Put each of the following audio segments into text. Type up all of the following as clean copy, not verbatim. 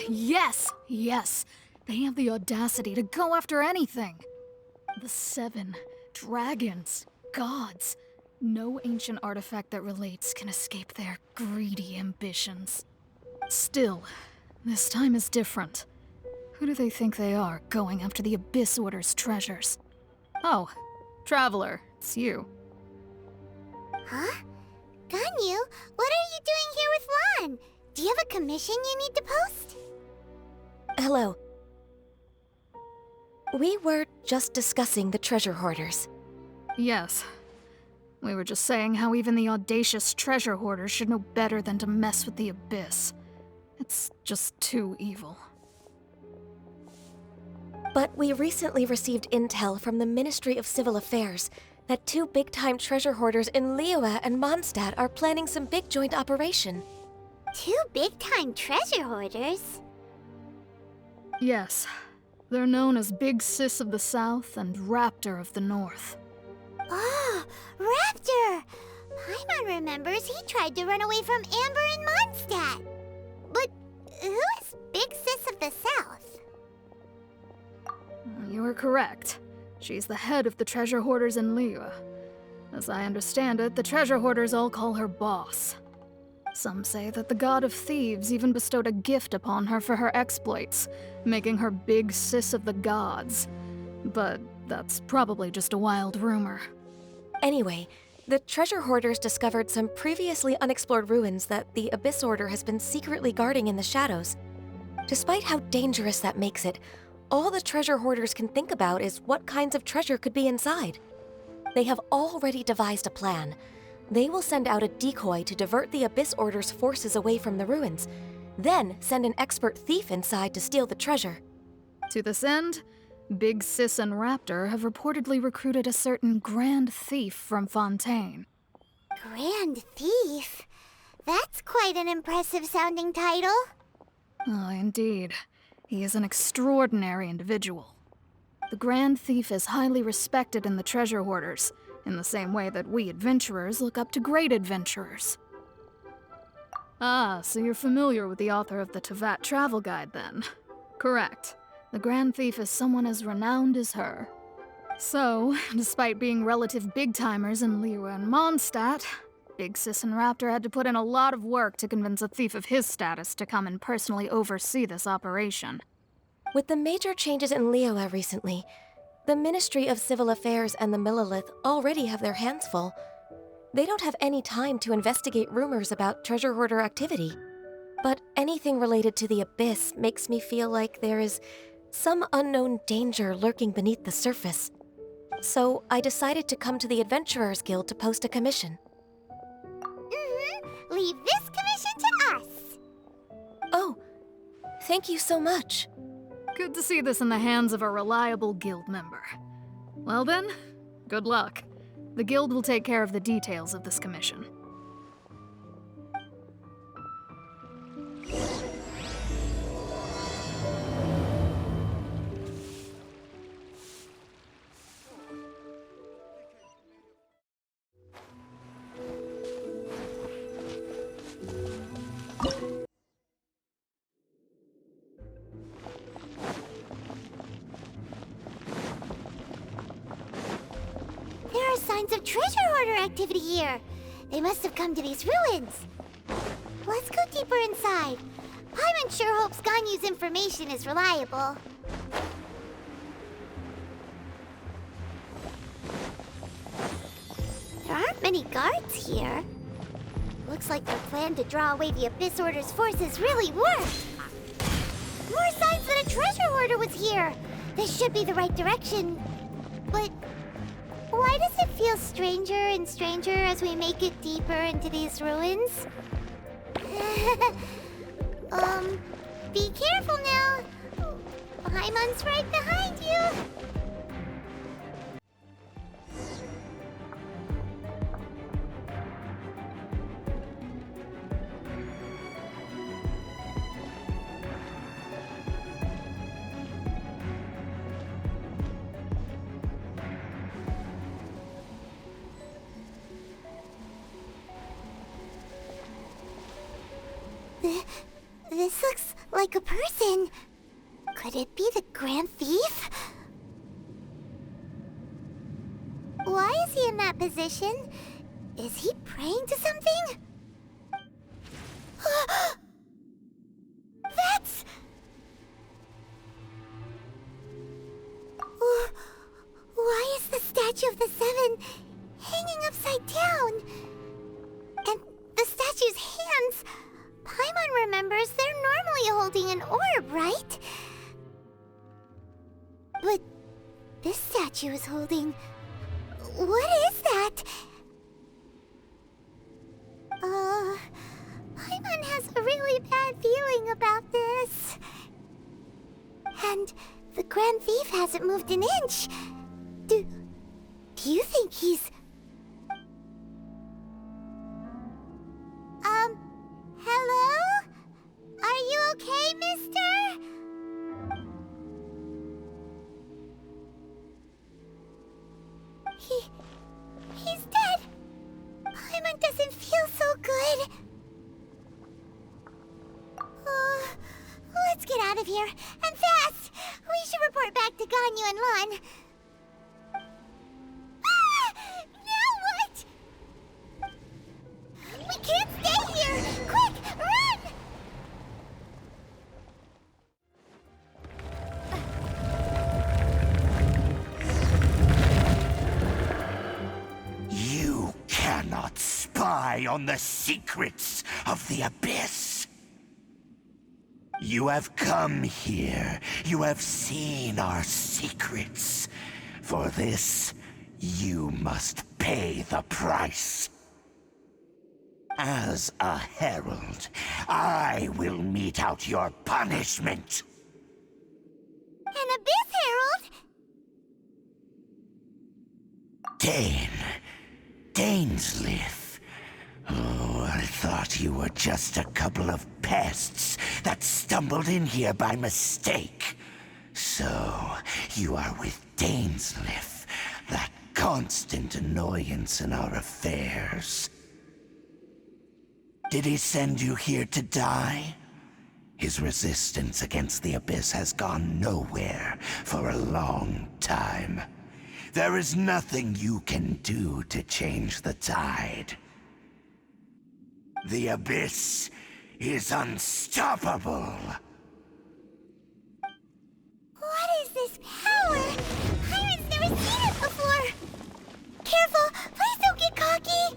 Yes! Yes! They have the audacity to go after anything! The 7 dragons, gods. No ancient artifact that relates can escape their greedy ambitions. Still, this time is different. Who do they think they are, going after the Abyss Order's treasures? Oh, Traveler, it's you. Huh? Ganyu, what are you doing here with Lan? Do you have a commission you need to post? Hello. We were just discussing the treasure hoarders. Yes. We were just saying how even the audacious treasure hoarders should know better than to mess with the Abyss. It's just too evil. But we recently received intel from the Ministry of Civil Affairs that 2 big-time treasure hoarders in Liyue and Mondstadt are planning some big joint operation. 2 big-time treasure hoarders? Yes. They're known as Big Sis of the South and Raptor of the North. Oh, Raptor! Paimon remembers he tried to run away from Amber in Mondstadt. But who is Big Sis of the South? You are correct. She's the head of the treasure hoarders in Liyue. As I understand it, the treasure hoarders all call her boss. Some say that the god of thieves even bestowed a gift upon her for her exploits, making her Big Sis of the gods. But that's probably just a wild rumor. Anyway, the treasure hoarders discovered some previously unexplored ruins that the Abyss Order has been secretly guarding in the shadows. Despite how dangerous that makes it, all the treasure hoarders can think about is what kinds of treasure could be inside. They have already devised a plan. They will send out a decoy to divert the Abyss Order's forces away from the ruins, then send an expert thief inside to steal the treasure. To this end, Big Sis and Raptor have reportedly recruited a certain Grand Thief from Fontaine. Grand Thief? That's quite an impressive sounding title. Oh, indeed. He is an extraordinary individual. The Grand Thief is highly respected in the treasure hoarders, in the same way that we adventurers look up to great adventurers. Ah, so you're familiar with the author of the Tevat Travel Guide, then? Correct. The Grand Thief is someone as renowned as her. So, despite being relative big-timers in Liyue and Mondstadt, Big Sis and Raptor had to put in a lot of work to convince a thief of his status to come and personally oversee this operation. With the major changes in Liyue recently, the Ministry of Civil Affairs and the Millelith already have their hands full. They don't have any time to investigate rumors about treasure hoarder activity. But anything related to the Abyss makes me feel like there is some unknown danger lurking beneath the surface. So I decided to come to the Adventurers Guild to post a commission. Leave this commission to us. Oh, thank you so much. Good to see this in the hands of a reliable guild member. Well then, good luck. The guild will take care of the details of this commission. There are signs of treasure hoarder activity here. They must have come to these ruins. Let's go deeper inside. Paimon sure hopes Ganyu's information is reliable. There aren't many guards here. Looks like their plan to draw away the Abyss Order's forces really worked. More signs that a treasure hoarder was here. This should be the right direction. But why does it feel stranger and stranger as we make it deeper into these ruins? Be careful now. Paimon's right behind you. This looks like a person. Could it be the Grand Thief? Why is he in that position? Is he praying to something? That's... Why is the statue of the Seven hanging upside down? And the statue's hands... Paimon remembers they're normally holding an orb, right? But this statue is holding... What is that? Paimon has a really bad feeling about this. And the Grand Thief hasn't moved an inch. Do you think he's... Hello? Are you okay, mister? He's dead. Paimon doesn't feel so good. Let's get out of here, and fast! We should report back to Ganyu and Lan. Now what? We can't stay here! Quick, run! You cannot spy on the secrets of the Abyss. You have come here. You have seen our secrets. For this, you must pay the price. As a herald, I will mete out your punishment. An Abyss Herald? Dainsleif. Oh, I thought you were just a couple of pests that stumbled in here by mistake. So, you are with Dainsleif, that constant annoyance in our affairs. Did he send you here to die? His resistance against the Abyss has gone nowhere for a long time. There is nothing you can do to change the tide. The Abyss is unstoppable. What is this power? Pirate's never seen it before. Careful, please don't get cocky.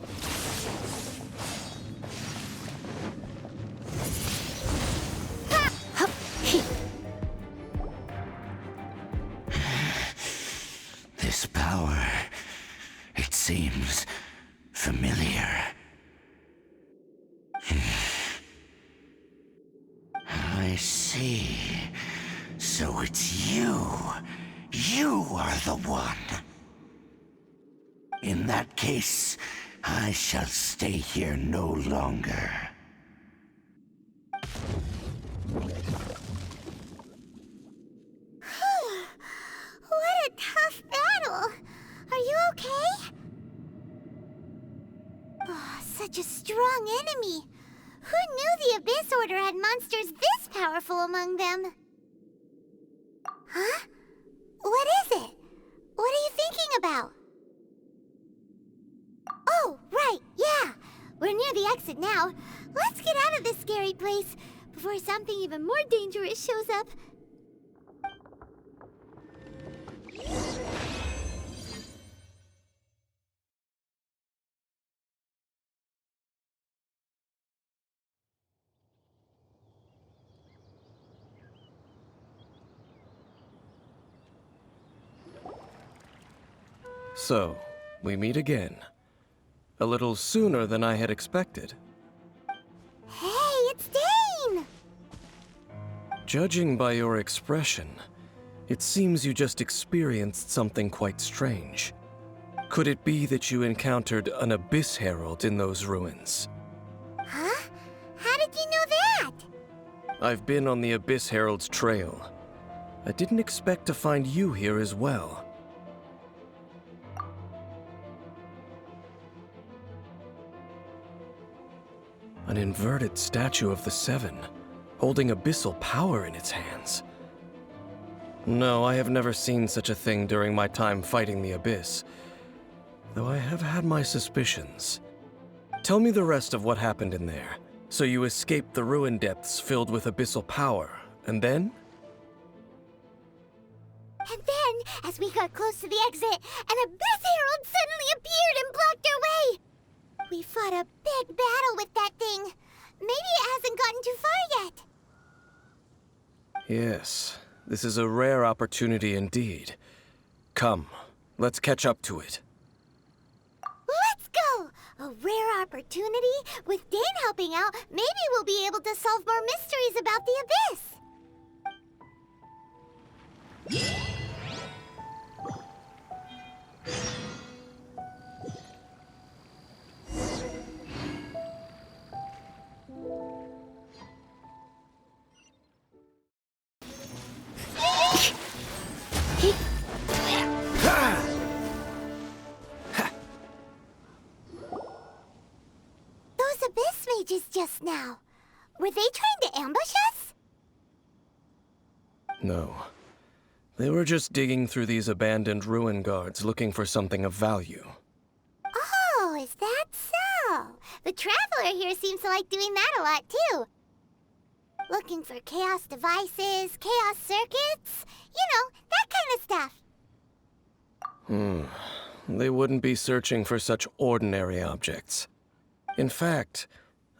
This power, it seems familiar. I see. So it's you. You are the one. In that case, I shall stay here no longer. What a tough battle. Are you okay? Oh, such a strong enemy. Who knew the Abyss Order had monsters this powerful among them? Huh? What is it? What are you thinking about? Oh, right, yeah. We're near the exit now. Let's get out of this scary place before something even more dangerous shows up. So, we meet again. A little sooner than I had expected. Hey, it's Dane! Judging by your expression, it seems you just experienced something quite strange. Could it be that you encountered an Abyss Herald in those ruins? Huh? How did you know that? I've been on the Abyss Herald's trail. I didn't expect to find you here as well. An inverted statue of the Seven. holding abyssal power in its hands. No, I have never seen such a thing during my time fighting the Abyss, though I have had my suspicions. Tell me the rest of what happened in there. So you escaped the ruin depths filled with abyssal power, and then? And then, as we got close to the exit, an Abyss Herald suddenly appeared and blocked our way! We fought a big battle with that thing. Maybe it hasn't gotten too far yet. Yes, this is a rare opportunity indeed. Come, let's catch up to it. Let's go! A rare opportunity? With Dane helping out, maybe we'll be able to solve more mysteries about the Abyss! Those Abyss mages just now. Were they trying to ambush us? No. They were just digging through these abandoned ruin guards looking for something of value. Oh, is that so? The Traveler here seems to like doing that a lot, too. Looking for chaos devices, chaos circuits, that kind of stuff. They wouldn't be searching for such ordinary objects. In fact,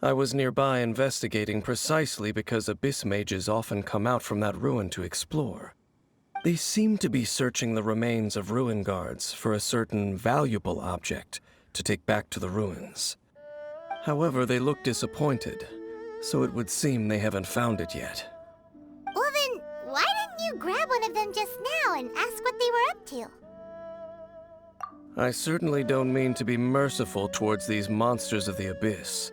I was nearby investigating precisely because Abyss mages often come out from that ruin to explore. They seem to be searching the remains of ruin guards for a certain valuable object to take back to the ruins. However, they look disappointed, so it would seem they haven't found it yet. Well then, why didn't you grab one of them just now and ask what they were up to? I certainly don't mean to be merciful towards these monsters of the Abyss,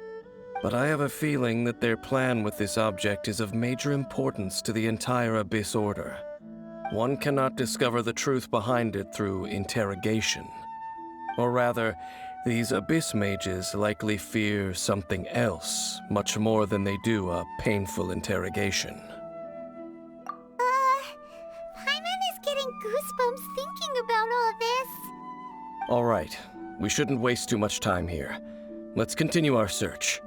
but I have a feeling that their plan with this object is of major importance to the entire Abyss Order. One cannot discover the truth behind it through interrogation. Or rather, these Abyss mages likely fear something else much more than they do a painful interrogation. Paimon is getting goosebumps thinking about all this. All right, we shouldn't waste too much time here. Let's continue our search.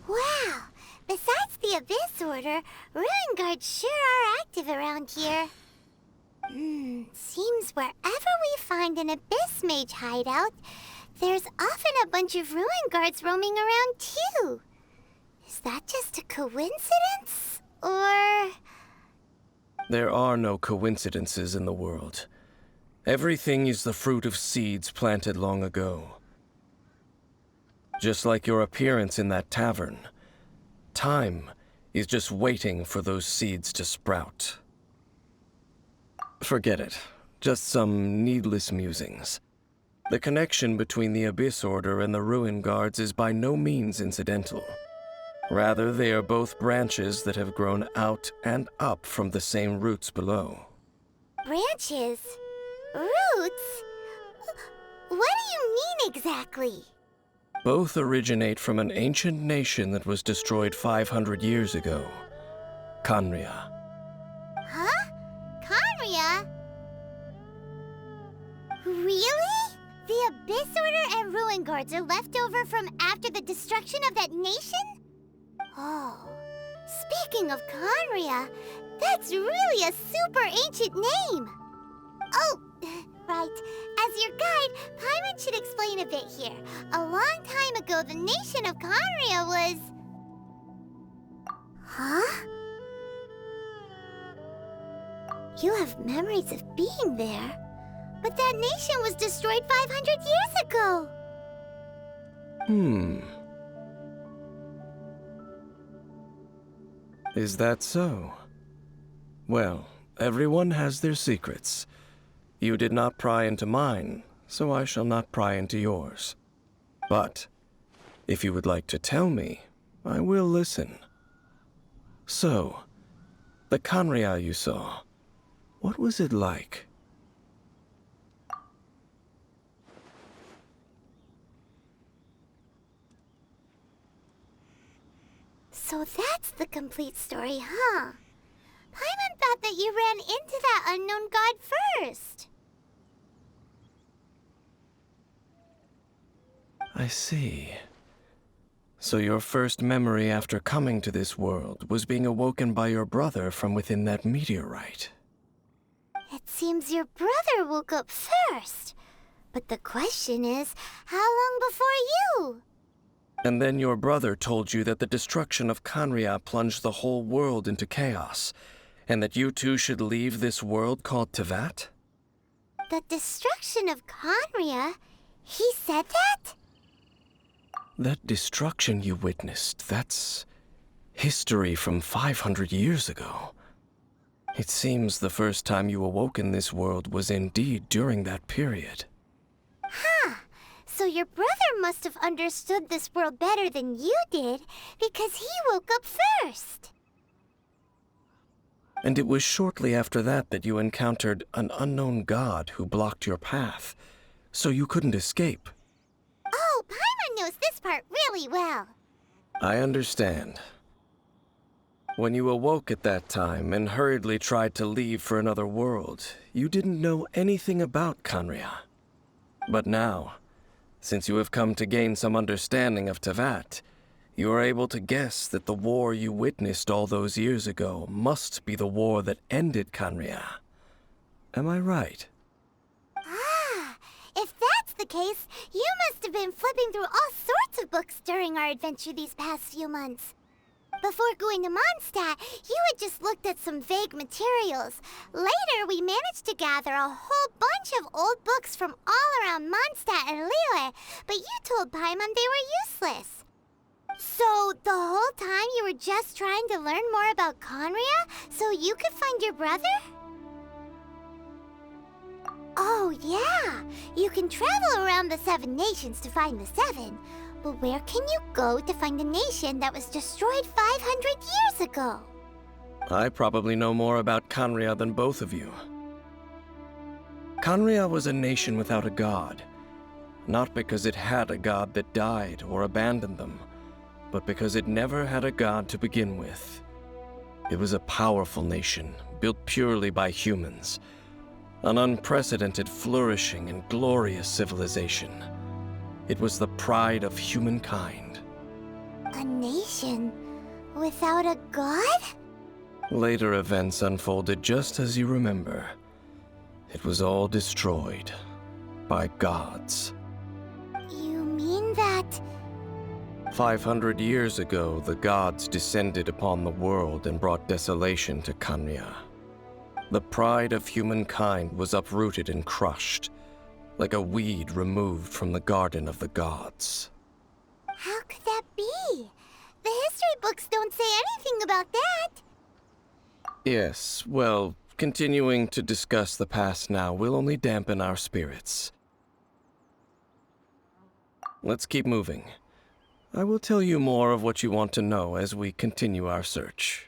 Wow! Besides the Abyss Order, Ruin Guards sure are active around here. Seems wherever we find an Abyss Mage hideout, there's often a bunch of Ruin Guards roaming around too. Is that just a coincidence? Or... There are no coincidences in the world. Everything is the fruit of seeds planted long ago. Just like your appearance in that tavern, time is just waiting for those seeds to sprout. Forget it. Just some needless musings. The connection between the Abyss Order and the Ruin Guards is by no means incidental. Rather, they are both branches that have grown out and up from the same roots below. branches? Roots? What do you mean exactly? Both originate from an ancient nation that was destroyed 500 years ago. Khaenri'ah. Huh? Khaenri'ah? Really? The Abyss Order and Ruin Guards are left over from after the destruction of that nation? Oh, speaking of Khaenri'ah, that's really a super ancient name. Oh, right. As your guide, Paimon should explain a bit here. A long time ago, the nation of Khaenri'ah was... Huh? You have memories of being there. But that nation was destroyed 500 years ago! Is that so? Well, everyone has their secrets. You did not pry into mine, so I shall not pry into yours. But, if you would like to tell me, I will listen. So, The Kanria you saw, what was it like? So that's the complete story, huh? Paimon thought that you ran into that unknown god first. I see. So your first memory after coming to this world was being awoken by your brother from within that meteorite. It seems your brother woke up first. But the question is, how long before you? And then your brother told you that the destruction of Kanria plunged the whole world into chaos, and that you two should leave this world called Tevat? The destruction of Conria? He said that? That destruction you witnessed, that's history from 500 years ago. It seems the first time you awoke in this world was indeed during that period. Huh. So your brother must have understood this world better than you did, because he woke up first. And it was shortly after that that you encountered an unknown god who blocked your path, so you couldn't escape. Oh, Paimon knows this part really well. I understand. When you awoke at that time and hurriedly tried to leave for another world, you didn't know anything about Kanria. But now, since you have come to gain some understanding of Tevat, you are able to guess that the war you witnessed all those years ago must be the war that ended Kanria. Am I right? Ah, if that's the case, you must have been flipping through all sorts of books during our adventure these past few months. Before going to Mondstadt, you had just looked at some vague materials. Later, we managed to gather a whole bunch of old books from all around Mondstadt and Liyue, but you told Paimon they were useless. So, the whole time you were just trying to learn more about Conria so you could find your brother? Oh, yeah! You can travel around the 7 nations to find the 7. But where can you go to find a nation that was destroyed 500 years ago? I probably know more about Kanria than both of you. Kanria was a nation without a god, not because it had a god that died or abandoned them, but because it never had a god to begin with. It was a powerful nation, built purely by humans, an unprecedented, flourishing, and glorious civilization. It was the pride of humankind. A nation without a god? Later events unfolded just as you remember. It was all destroyed by gods. You mean that... 500 years ago, the gods descended upon the world and brought desolation to Kanria. The pride of humankind was uprooted and crushed, like a weed removed from the garden of the gods. How could that be? The history books don't say anything about that. Yes, well, continuing to discuss the past now will only dampen our spirits. Let's keep moving. I will tell you more of what you want to know as we continue our search.